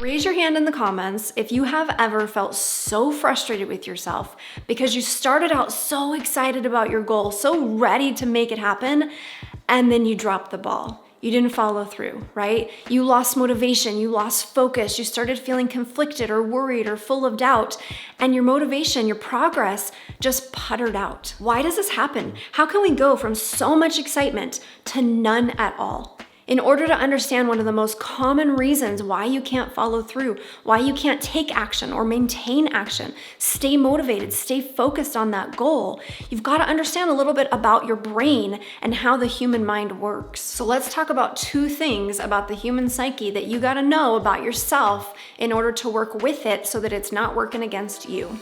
Raise your hand in the comments if you have ever felt so frustrated with yourself because you started out so excited about your goal, so ready to make it happen, and then you dropped the ball. You didn't follow through, right? You lost motivation, you lost focus, you started feeling conflicted or worried or full of doubt, and your motivation, your progress just puttered out. Why does this happen? How can we go from so much excitement to none at all? In order to understand one of the most common reasons why you can't follow through, why you can't take action or maintain action, stay motivated, stay focused on that goal, you've got to understand a little bit about your brain and how the human mind works. So let's talk about two things about the human psyche that you got to know about yourself in order to work with it so that it's not working against you.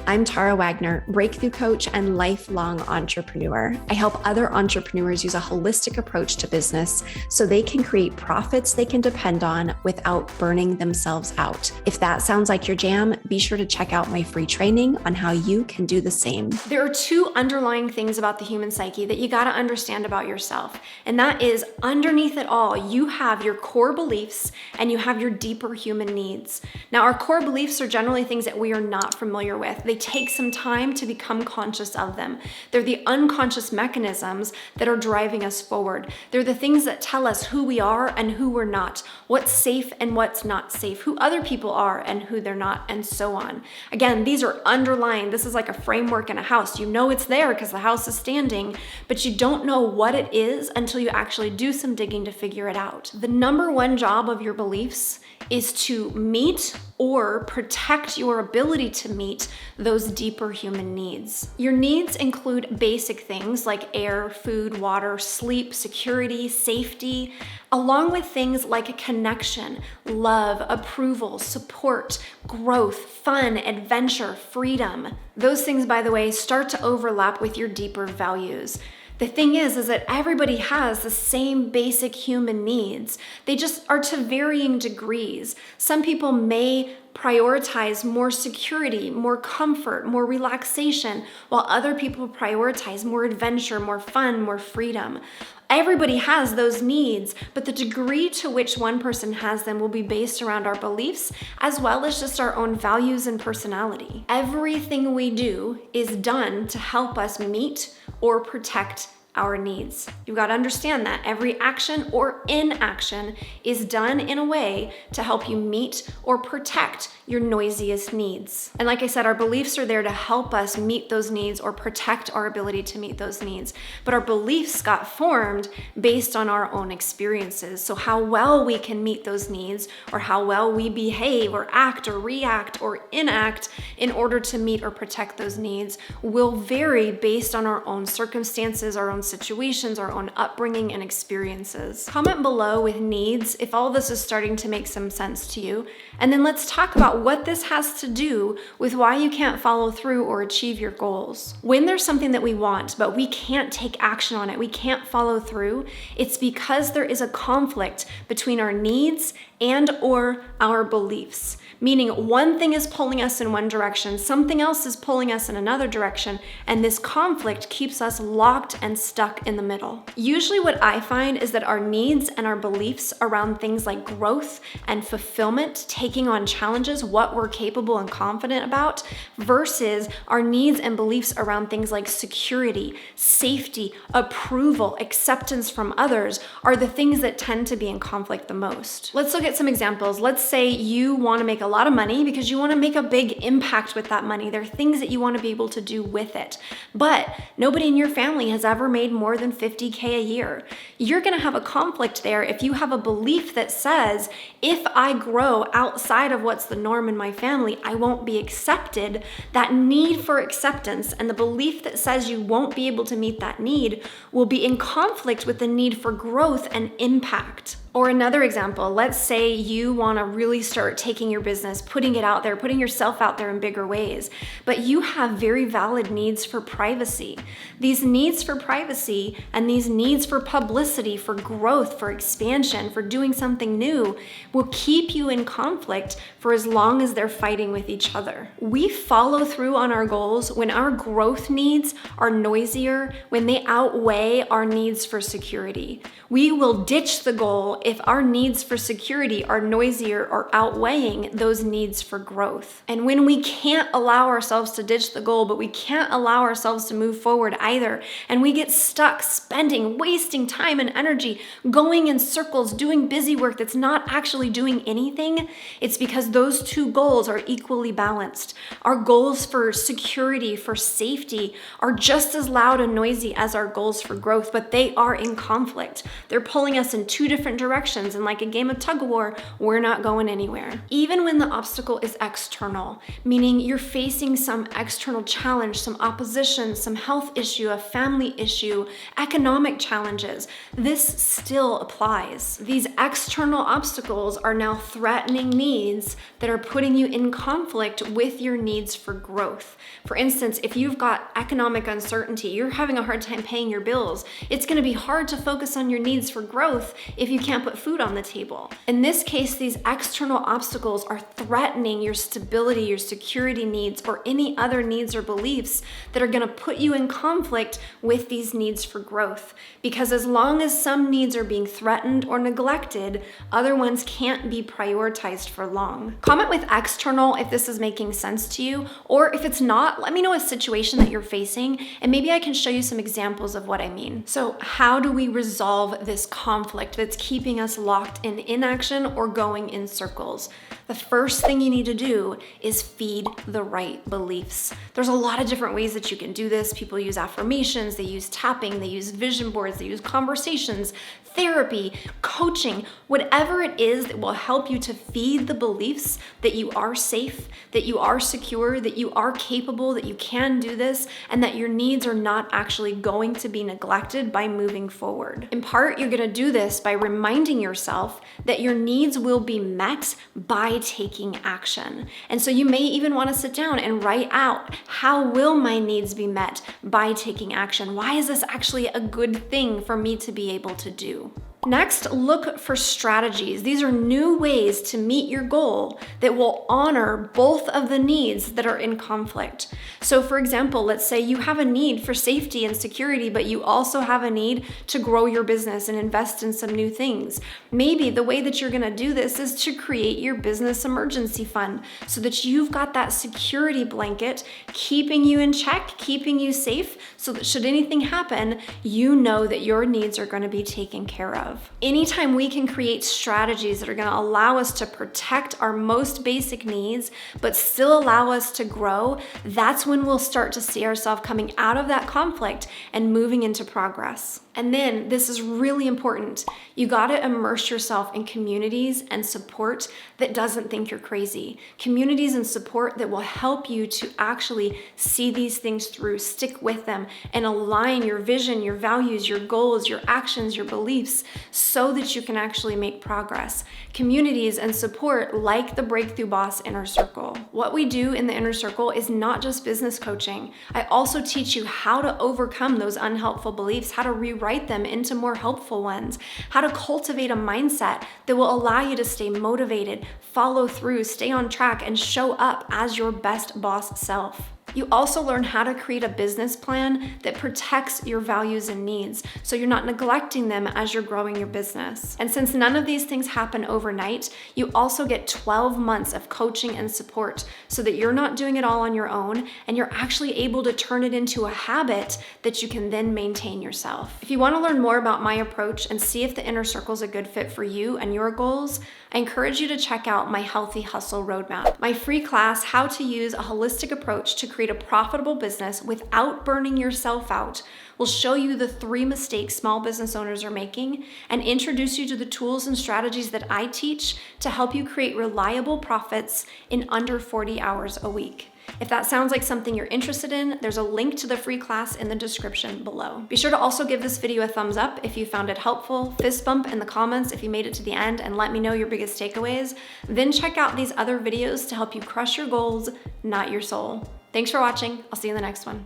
I'm Tara Wagner, breakthrough coach and lifelong entrepreneur. I help other entrepreneurs use a holistic approach to business so they can create profits they can depend on without burning themselves out. If that sounds like your jam, be sure to check out my free training on how you can do the same. There are two underlying things about the human psyche that you got to understand about yourself. And that is, underneath it all, you have your core beliefs and you have your deeper human needs. Now, our core beliefs are generally things that we are not familiar with. They take some time to become conscious of them. They're the unconscious mechanisms that are driving us forward. They're the things that tell us who we are and who we're not, what's safe and what's not safe, who other people are and who they're not, and so on. Again, these are underlying. This is like a framework in a house. You know it's there because the house is standing, but you don't know what it is until you actually do some digging to figure it out. The number one job of your beliefs is to meet or protect your ability to meet those deeper human needs. Your needs include basic things like air, food, water, sleep, security, safety, along with things like connection, love, approval, support, growth, fun, adventure, freedom. Those things, by the way, start to overlap with your deeper values. The thing is that everybody has the same basic human needs. They just are to varying degrees. Some people may prioritize more security, more comfort, more relaxation, while other people prioritize more adventure, more fun, more freedom. Everybody has those needs, but the degree to which one person has them will be based around our beliefs as well as just our own values and personality. Everything we do is done to help us meet or protect our needs. You've got to understand that every action or inaction is done in a way to help you meet or protect your noisiest needs. And like I said, our beliefs are there to help us meet those needs or protect our ability to meet those needs. But our beliefs got formed based on our own experiences. So how well we can meet those needs or how well we behave or act or react or enact in order to meet or protect those needs will vary based on our own circumstances, our own situations, our own upbringing and experiences. Comment below with needs if all this is starting to make some sense to you. And then let's talk about what this has to do with why you can't follow through or achieve your goals. When there's something that we want, but we can't take action on it, we can't follow through, it's because there is a conflict between our needs and or our beliefs. Meaning one thing is pulling us in one direction, something else is pulling us in another direction, and this conflict keeps us locked and stuck in the middle. Usually what I find is that our needs and our beliefs around things like growth and fulfillment, taking on challenges, what we're capable and confident about, versus our needs and beliefs around things like security, safety, approval, acceptance from others are the things that tend to be in conflict the most. Let's look at some examples. Let's say you want to make a lot of money because you want to make a big impact with that money. There are things that you want to be able to do with it. But nobody in your family has ever made more than $50K a year. You're going to have a conflict there if you have a belief that says, if I grow outside of what's the norm in my family, I won't be accepted. That need for acceptance and the belief that says you won't be able to meet that need will be in conflict with the need for growth and impact. Or another example, let's say you want to really start taking your business, putting it out there, putting yourself out there in bigger ways, but you have very valid needs for privacy. These needs for privacy and these needs for publicity, for growth, for expansion, for doing something new will keep you in conflict for as long as they're fighting with each other. We follow through on our goals when our growth needs are noisier, when they outweigh our needs for security. We will ditch the goal if our needs for security are noisier or outweighing those needs for growth. And when we can't allow ourselves to ditch the goal, but we can't allow ourselves to move forward either, and we get stuck spending, wasting time and energy, going in circles, doing busy work that's not actually doing anything, it's because those two goals are equally balanced. Our goals for security, for safety, are just as loud and noisy as our goals for growth, but they are in conflict. They're pulling us in two different directions, and like a game of tug of war, we're not going anywhere. Even when the obstacle is external, meaning you're facing some external challenge, some opposition, some health issue, a family issue, economic challenges, this still applies. These external obstacles are now threatening needs that are putting you in conflict with your needs for growth. For instance, if you've got economic uncertainty, you're having a hard time paying your bills, it's going to be hard to focus on your needs for growth if you can't put food on the table. In this case, these external obstacles are threatening your stability, your security needs, or any other needs or beliefs that are going to put you in conflict with these needs for growth. Because as long as some needs are being threatened or neglected, other ones can't be prioritized for long. Comment with external if this is making sense to you, or if it's not, let me know a situation that you're facing, and maybe I can show you some examples of what I mean. So how do we resolve this conflict that's keeping us locked in inaction or going in circles? The first thing you need to do is feed the right beliefs. There's a lot of different ways that you can do this. People use affirmations, they use tapping, they use vision boards, they use conversations, therapy, coaching, whatever it is that will help you to feed the beliefs that you are safe, that you are secure, that you are capable, that you can do this, and that your needs are not actually going to be neglected by moving forward. In part, you're gonna do this by reminding yourself that your needs will be met by taking action. And so you may even want to sit down and write out, how will my needs be met by taking action? Why is this actually a good thing for me to be able to do? Next, look for strategies. These are new ways to meet your goal that will honor both of the needs that are in conflict. So for example, let's say you have a need for safety and security, but you also have a need to grow your business and invest in some new things. Maybe the way that you're gonna do this is to create your business emergency fund so that you've got that security blanket keeping you in check, keeping you safe, so that should anything happen, you know that your needs are gonna be taken care of. Anytime we can create strategies that are going to allow us to protect our most basic needs, but still allow us to grow, that's when we'll start to see ourselves coming out of that conflict and moving into progress. And then, this is really important, you gotta immerse yourself in communities and support that doesn't think you're crazy. Communities and support that will help you to actually see these things through, stick with them, and align your vision, your values, your goals, your actions, your beliefs, so that you can actually make progress. Communities and support like the Breakthrough Boss Inner Circle. What we do in the Inner Circle is not just business coaching. I also teach you how to overcome those unhelpful beliefs, how to rewrite them into more helpful ones, how to cultivate a mindset that will allow you to stay motivated, follow through, stay on track, and show up as your best boss self. You also learn how to create a business plan that protects your values and needs, so you're not neglecting them as you're growing your business. And since none of these things happen overnight, you also get 12 months of coaching and support so that you're not doing it all on your own, and you're actually able to turn it into a habit that you can then maintain yourself. If you want to learn more about my approach and see if the Inner Circle is a good fit for you and your goals, I encourage you to check out my Healthy Hustle Roadmap, my free class, How to Use a Holistic Approach to Create a Profitable Business Without Burning Yourself Out, will show you the 3 mistakes small business owners are making and introduce you to the tools and strategies that I teach to help you create reliable profits in under 40 hours a week. If that sounds like something you're interested in, there's a link to the free class in the description below. Be sure to also give this video a thumbs up if you found it helpful, fist bump in the comments if you made it to the end, and let me know your biggest takeaways. Then check out these other videos to help you crush your goals, not your soul. Thanks for watching. I'll see you in the next one.